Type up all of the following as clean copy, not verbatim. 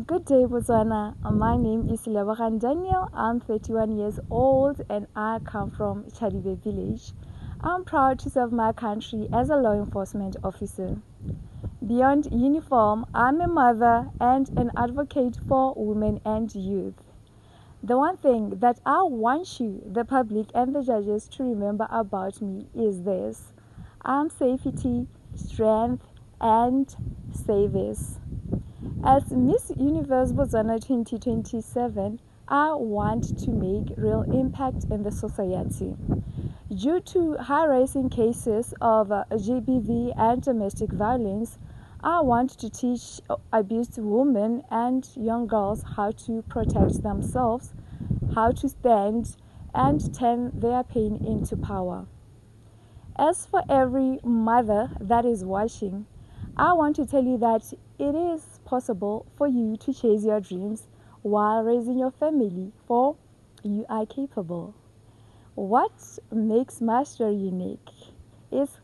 Good day, Botswana. My name is Lebogang Daniel. I'm 31 years old and I come from Chadibe village. I'm proud to serve my country as a law enforcement officer. Beyond uniform, I'm a mother and an advocate for women and youth. The one thing that I want you, the public and the judges, to remember about me is this: I'm safety, strength, and service. As Miss Universe Botswana 2027, I want to make real impact in the society. Due to high-rising cases of GBV and domestic violence, I want to teach abused women and young girls how to protect themselves, how to stand and turn their pain into power. As for every mother that is watching, I want to tell you that it is possible for you to chase your dreams while raising your family, for you are capable. What makes my story unique is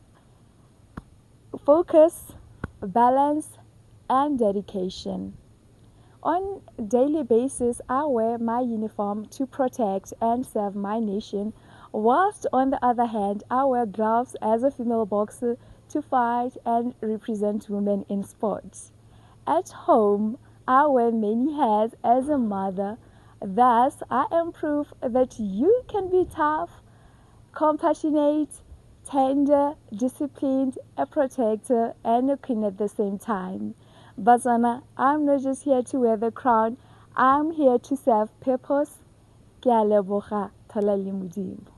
focus, balance, and dedication. On a daily basis, I wear my uniform to protect and serve my nation, whilst on the other hand, I wear gloves as a female boxer to fight and represent women in sports. At home, I wear many hats as a mother. Thus, I am proof that you can be tough, compassionate, tender, disciplined, a protector, and a queen at the same time. Botswana, I'm not just here to wear the crown, I'm here to serve purpose. Ke a leboga, Thola le Modimo.